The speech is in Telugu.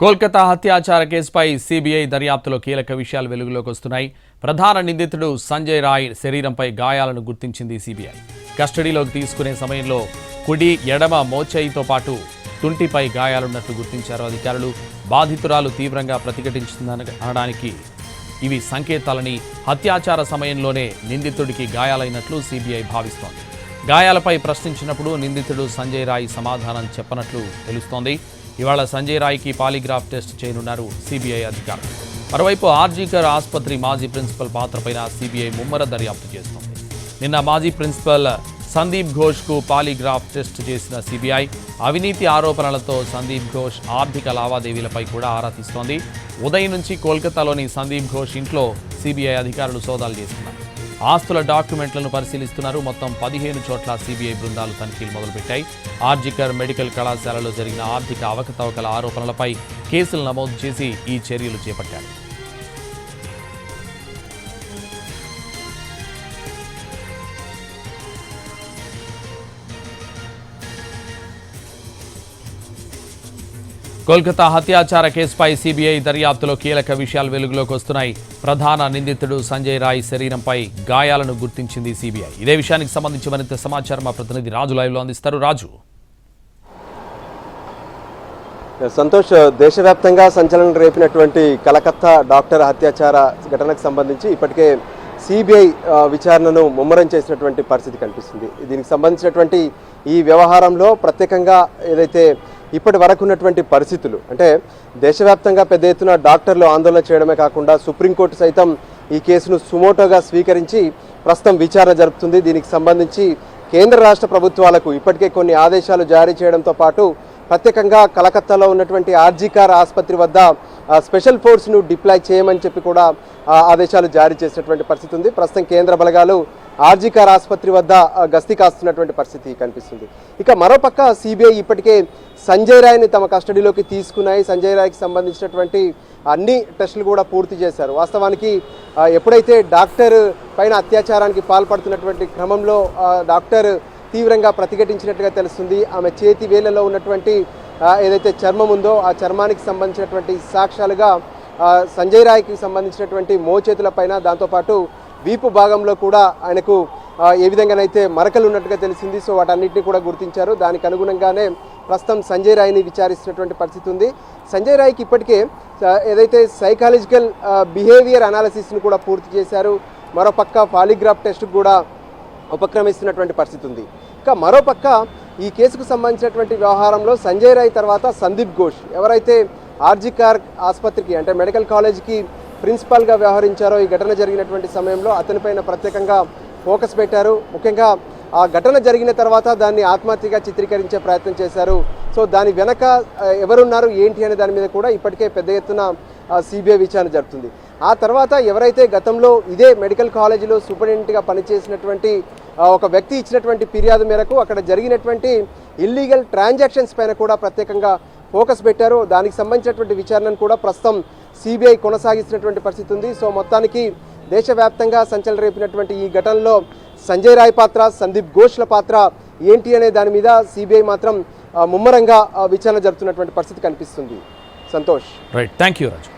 కోల్కతా హత్యాచార కేసుపై సీబీఐ దర్యాప్తులో కీలక విషయాలు వెలుగులోకి వస్తున్నాయి. ప్రధాన నిందితుడు సంజయ్ రాయ్ శరీరంపై గాయాలను గుర్తించింది సీబీఐ. కస్టడీలోకి తీసుకునే సమయంలో కుడి ఎడమ మోచేయితో పాటు తుంటిపై గాయాలున్నట్లు గుర్తించారు అధికారులు. బాధితురాలు తీవ్రంగా ప్రతిఘటించిందనడానికి ఇవి సంకేతాలని, హత్యాచార సమయంలోనే నిందితుడికి గాయాలైనట్లు సీబీఐ భావిస్తోంది. గాయాలపై ప్రశ్నించినప్పుడు నిందితుడు సంజయ్ రాయ్ సమాధానం చెప్పనట్లు తెలుస్తోంది. ఇవాళ సంజయ్ రాయ్కి పాలిగ్రాఫ్ టెస్ట్ చేయనున్నారు సీబీఐ అధికారులు. మరోవైపు ఆర్జీకర్ ఆసుపత్రి మాజీ ప్రిన్సిపల్ పాత్రపైన సీబీఐ ముమ్మర దర్యాప్తు చేస్తోంది. నిన్న మాజీ ప్రిన్సిపల్ సందీప్ ఘోష్కు పాలిగ్రాఫ్ టెస్ట్ చేసిన సీబీఐ అవినీతి ఆరోపణలతో సందీప్ ఘోష్ ఆర్థిక లావాదేవీలపై కూడా ఆరా తీస్తోంది. ఉదయం నుంచి కోల్కతాలోని సందీప్ ఘోష్ ఇంట్లో సీబీఐ అధికారులు సోదాలు చేస్తున్నారు. ఆస్తుల డాక్యుమెంట్లను పరిశీలిస్తున్నారు. మొత్తం 15 చోట్ల సీబీఐ బృందాలు తనిఖీలు మొదలుపెట్టాయి. ఆర్జికర్ మెడికల్ కళాశాలలో జరిగిన ఆర్థిక అవకతవకల ఆరోపణలపై కేసులు నమోదు చేసి ఈ చర్యలు చేపట్టారు. కోల్కతా హత్యాచార కేసుపై సీబీఐ దర్యాప్తులో కీలక విషయాలు వెలుగులోకి వస్తున్నాయి. ప్రధాన నిందితుడు సంజయ్ రాయ్ శరీరంపై గాయాలను గుర్తించింది సీబీఐ. ఇదే విషయానికి సంబంధించి మరింత సమాచారం మా ప్రతినిధి రాజు లైవ్లో అందిస్తారు. రాజు. సంతోష్, దేశవ్యాప్తంగా సంచలనం రేపినటువంటి కలకత్తా డాక్టర్ హత్యాచార ఘటనకు సంబంధించి ఇప్పటికే సీబీఐ విచారణను ముమ్మరం చేసినటువంటి పరిస్థితి కనిపిస్తుంది. దీనికి సంబంధించినటువంటి ఈ వ్యవహారంలో ప్రత్యేకంగా ఏదైతే ఇప్పటి వరకు ఉన్నటువంటి పరిస్థితులు అంటే దేశవ్యాప్తంగా పెద్ద ఎత్తున డాక్టర్లు ఆందోళన చేయడమే కాకుండా సుప్రీంకోర్టు సైతం ఈ కేసును సుమోటోగా స్వీకరించి ప్రస్తుతం విచారణ జరుపుతుంది. దీనికి సంబంధించి కేంద్ర రాష్ట్ర ప్రభుత్వాలకు ఇప్పటికే కొన్ని ఆదేశాలు జారీ చేయడంతో పాటు ప్రత్యేకంగా కలకత్తాలో ఉన్నటువంటి ఆర్జీకర్ ఆసుపత్రి వద్ద స్పెషల్ ఫోర్స్ను డిప్లాయ్ చేయమని చెప్పి కూడా ఆదేశాలు జారీ చేసినటువంటి పరిస్థితి ఉంది. ప్రస్తుతం కేంద్ర బలగాలు ఆర్జీకర్ ఆసుపత్రి వద్ద గస్తీ కాస్తున్నటువంటి పరిస్థితి కనిపిస్తుంది. ఇక మరోపక్క సీబీఐ ఇప్పటికే సంజయ్ రాయ్ని తమ కస్టడీలోకి తీసుకున్నాయి. సంజయ్ రాయ్కి సంబంధించినటువంటి అన్ని టెస్టులు కూడా పూర్తి చేశారు. వాస్తవానికి ఎప్పుడైతే డాక్టర్ పైన అత్యాచారానికి పాల్పడుతున్నటువంటి క్రమంలో డాక్టర్ తీవ్రంగా ప్రతిఘటించినట్టుగా తెలుస్తుంది. ఆమె చేతి వేళ్లలో ఉన్నటువంటి ఏదైతే చర్మం ఉందో ఆ చర్మానికి సంబంధించినటువంటి సాక్ష్యాలుగా సంజయ్ రాయ్కి సంబంధించినటువంటి మోచేతుల పైన, దాంతోపాటు వీపు భాగంలో కూడా ఆయనకు ఏ విధంగానైతే మరకలు ఉన్నట్టుగా తెలిసింది. సో వాటన్నిటిని కూడా గుర్తించారు. దానికి అనుగుణంగానే ప్రస్తుతం సంజయ్ రాయ్ని విచారిస్తున్నటువంటి పరిస్థితి ఉంది. సంజయ్ రాయ్కి ఇప్పటికే ఏదైతే సైకాలజికల్ బిహేవియర్ అనాలిసిస్ను కూడా పూర్తి చేశారు. మరోపక్క పాలిగ్రాఫ్ టెస్ట్కు కూడా ఉపక్రమిస్తున్నటువంటి పరిస్థితి ఉంది. ఇక మరోపక్క ఈ కేసుకు సంబంధించినటువంటి వ్యవహారంలో సంజయ్ రాయ్ తర్వాత సందీప్ ఘోష్ ఎవరైతే ఆర్జీకర్ ఆసుపత్రికి అంటే మెడికల్ కాలేజీకి ప్రిన్సిపాల్గా వ్యవహరించారో ఈ ఘటన జరిగినటువంటి సమయంలో అతనిపైన ప్రత్యేకంగా ఫోకస్ పెట్టారు. ముఖ్యంగా ఆ ఘటన జరిగిన తర్వాత దాన్ని ఆత్మహత్యగా చిత్రీకరించే ప్రయత్నం చేశారు. సో దాని వెనక ఎవరున్నారు ఏంటి అనే దాని మీద కూడా ఇప్పటికే పెద్ద ఎత్తున సీబీఐ విచారణ జరుగుతుంది. ఆ తర్వాత ఎవరైతే గతంలో ఇదే మెడికల్ కాలేజీలో సూపరింటెండెంట్గా పనిచేసినటువంటి ఒక వ్యక్తి ఇచ్చినటువంటి ఫిర్యాదు మేరకు అక్కడ జరిగినటువంటి ఇల్లీగల్ ట్రాన్సాక్షన్స్ పైన కూడా ప్రత్యేకంగా ఫోకస్ పెట్టారు. దానికి సంబంధించినటువంటి విచారణను కూడా ప్రస్తుతం సీబీఐ కొనసాగిస్తున్నటువంటి పరిస్థితి ఉంది. సో మొత్తానికి దేశవ్యాప్తంగా సంచలనం రేపినటువంటి ఈ ఘటనలో సంజయ్ రాయ్ పాత్ర, సందీప్ ఘోష్ల పాత్ర ఏంటి అనే దాని మీద సీబీఐ మాత్రం ముమ్మరంగా విచారణ జరుపుతున్నటువంటి పరిస్థితి కనిపిస్తుంది. Santosh. Right, thank you Raju.